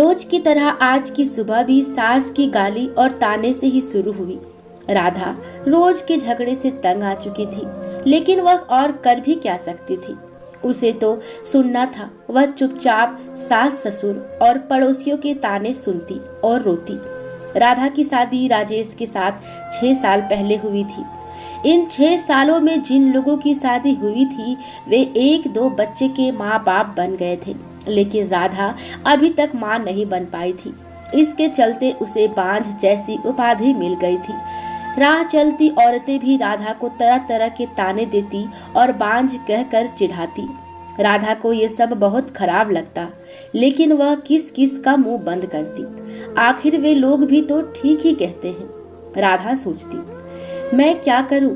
रोज की तरह आज की सुबह भी सास की गाली और ताने से ही शुरू हुई। राधा रोज के झगड़े से तंग आ चुकी थी, लेकिन वह और कर भी क्या सकती थी। उसे तो सुनना था। वह चुपचाप सास ससुर और पड़ोसियों के ताने सुनती और रोती। राधा की शादी राजेश के साथ 6 साल पहले हुई थी। इन 6 सालों में जिन लोगों की शादी हुई थी वे 1-2 बच्चे के माँ बाप बन गए थे, लेकिन राधा अभी तक माँ नहीं बन पाई थी। इसके चलते उसे बांझ जैसी उपाधि मिल गई थी। राह चलती औरतें भी राधा को तरह तरह के ताने देती और बांझ कहकर चिढ़ाती। राधा को ये सब बहुत खराब लगता, लेकिन वह किस किस का मुंह बंद करती। आखिर वे लोग भी तो ठीक ही कहते हैं। राधा सोचती, मैं क्या करूं?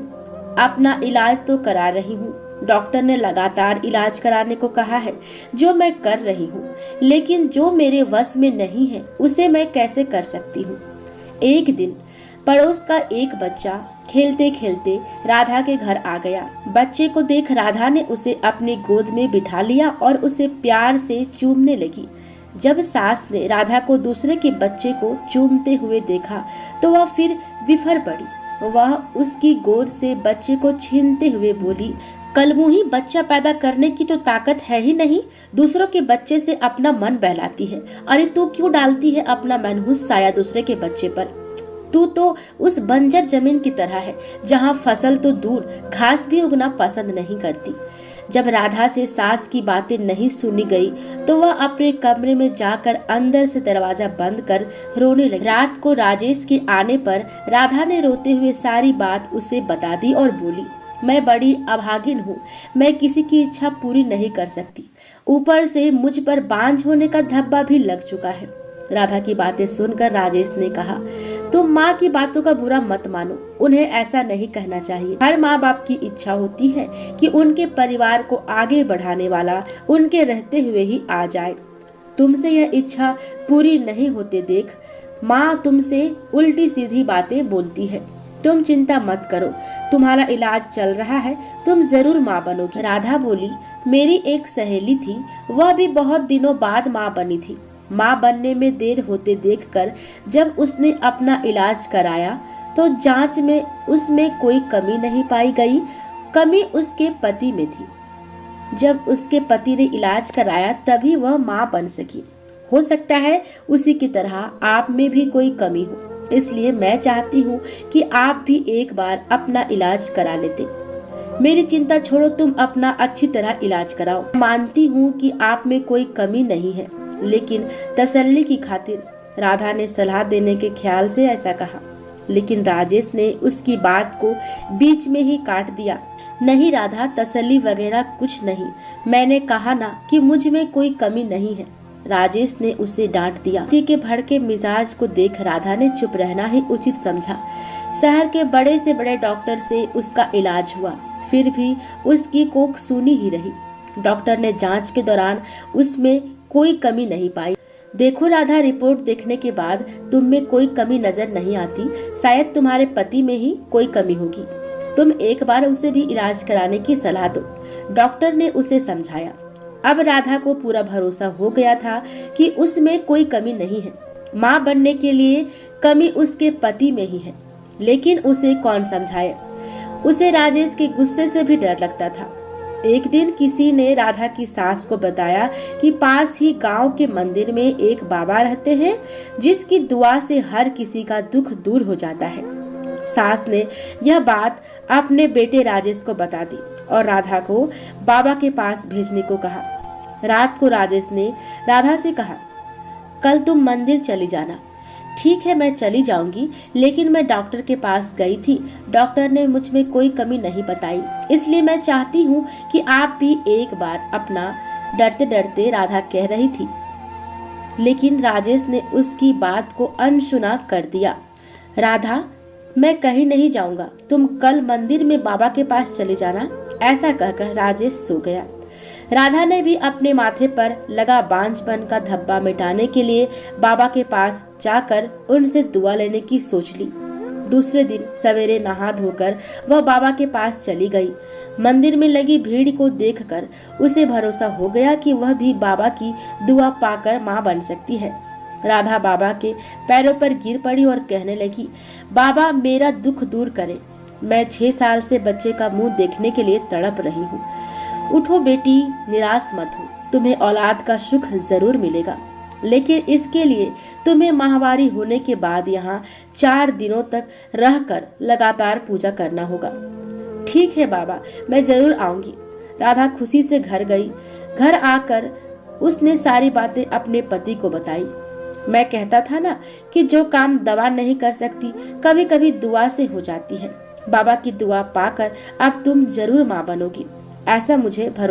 अपना इलाज तो करा रही हूँ, डॉक्टर ने लगातार इलाज कराने को कहा है, जो मैं कर रही हूँ, लेकिन जो मेरे वश में नहीं है उसे मैं कैसे कर सकती हूँ। एक दिन पड़ोस का एक बच्चा खेलते खेलते राधा के घर आ गया। बच्चे को देख राधा ने उसे अपनी गोद में बिठा लिया और उसे प्यार से चूमने लगी। जब सास ने राधा को दूसरे के बच्चे को चूमते हुए देखा तो वह फिर बिफर पड़ी। वह उसकी गोद से बच्चे को छीनते हुए बोली, कलमुही बच्चा पैदा करने की तो ताकत है ही नहीं, दूसरों के बच्चे से अपना मन बहलाती है। अरे तू क्यों डालती है अपना मनहूस साया दूसरे के बच्चे पर? तू तो उस बंजर जमीन की तरह है जहाँ फसल तो दूर घास भी उगना पसंद नहीं करती। जब राधा से सास की बातें नहीं सुनी गई तो वह अपने कमरे में जाकर अंदर से दरवाजा बंद कर रोने लगी। रात को राजेश के आने पर राधा ने रोते हुए सारी बात उसे बता दी और बोली, मैं बड़ी अभागिन हूँ, मैं किसी की इच्छा पूरी नहीं कर सकती। ऊपर से मुझ पर बांझ होने का धब्बा भी लग चुका है। राधा की बातें सुनकर राजेश ने कहा, तुम माँ की बातों का बुरा मत मानो, उन्हें ऐसा नहीं कहना चाहिए। हर माँ बाप की इच्छा होती है कि उनके परिवार को आगे बढ़ाने वाला उनके रहते हुए ही आ जाए। तुमसे यह इच्छा पूरी नहीं होते देख माँ तुमसे उल्टी सीधी बातें बोलती है। तुम चिंता मत करो, तुम्हारा इलाज चल रहा है, तुम जरूर माँ बनोगी। राधा बोली, मेरी एक सहेली थी, वह भी बहुत दिनों बाद माँ बनी थी। माँ बनने में देर होते देखकर जब उसने अपना इलाज कराया तो जांच में उसमें कोई कमी नहीं पाई गई। कमी उसके पति में थी। जब उसके पति ने इलाज कराया तभी वह माँ बन सकी। हो सकता है उसी की तरह आप में भी कोई कमी हो, इसलिए मैं चाहती हूँ कि आप भी एक बार अपना इलाज करा लेते। मेरी चिंता छोड़ो, तुम अपना अच्छी तरह इलाज कराओ। मानती हूँ कि आप में कोई कमी नहीं है, लेकिन तसल्ली की खातिर राधा ने सलाह देने के ख्याल से ऐसा कहा। लेकिन राजेश ने उसकी बात को बीच में ही काट दिया। नहीं राधा, तसल्ली वगैरह कुछ नहीं, मैंने कहा ना कि मुझ में कोई कमी नहीं है। राजेश ने उसे डांट दिया। पति के भड़के मिजाज को देख राधा ने चुप रहना ही उचित समझा। शहर के बड़े से बड़े डॉक्टर से उसका इलाज हुआ, फिर भी उसकी कोख सूनी ही रही। डॉक्टर ने जांच के दौरान उसमें कोई कमी नहीं पाई। देखो राधा, रिपोर्ट देखने के बाद तुम में कोई कमी नजर नहीं आती, शायद तुम्हारे पति में ही कोई कमी होगी। तुम एक बार उसे भी इलाज कराने की सलाह दो, डॉक्टर ने उसे समझाया। अब राधा को पूरा भरोसा हो गया था कि उसमें कोई कमी नहीं है। माँ बनने के लिए कमी उसके पति में ही है, लेकिन उसे कौन समझाए। उसे राजेश के गुस्से से भी डर लगता था। एक दिन किसी ने राधा की सास को बताया कि पास ही गांव के मंदिर में एक बाबा रहते हैं जिसकी दुआ से हर किसी का दुख दूर हो जाता है। सास ने यह बात अपने बेटे राजेश को बता दी और राधा को बाबा के पास भेजने को कहा। रात को राजेश ने राधा से कहा, कल तुम मंदिर चली जाना। ठीक है, मैं चली जाऊंगी, लेकिन मैं डॉक्टर के पास गई थी, डॉक्टर ने मुझ में कोई कमी नहीं बताई, इसलिए मैं चाहती हूँ कि आप भी एक बार अपना। डरते डरते राधा कह रही थी, लेकिन राजेश ने उसकी बात को अनसुना कर दिया। राधा, मैं कहीं नहीं जाऊंगा, तुम कल मंदिर में बाबा के पास चले जाना। ऐसा कहकर राजेश सो गया। राधा ने भी अपने माथे पर लगा बांझपन का धब्बा मिटाने के लिए बाबा के पास जाकर उनसे दुआ लेने की सोच ली। दूसरे दिन सवेरे नहा धोकर वह बाबा के पास चली गई। मंदिर में लगी भीड़ को देखकर उसे भरोसा हो गया कि वह भी बाबा की दुआ पाकर मां बन सकती है। राधा बाबा के पैरों पर गिर पड़ी और कहने लगी, बाबा मेरा दुख दूर करें। मैं 6 साल से बच्चे का मुंह देखने के लिए तड़प रही हूँ। उठो बेटी, निराश मत हो, तुम्हें औलाद का सुख जरूर मिलेगा, लेकिन इसके लिए तुम्हें माहवारी होने के बाद यहाँ 4 दिनों तक रहकर लगातार पूजा करना होगा। ठीक है बाबा, मैं जरूर आऊंगी। राधा खुशी से घर गई। घर आकर उसने सारी बातें अपने पति को बताई। मैं कहता था ना कि जो काम दवा नहीं कर सकती, कभी कभी दुआ से हो जाती है। बाबा की दुआ पाकर अब तुम जरूर माँ बनोगी, ऐसा मुझे भरोसा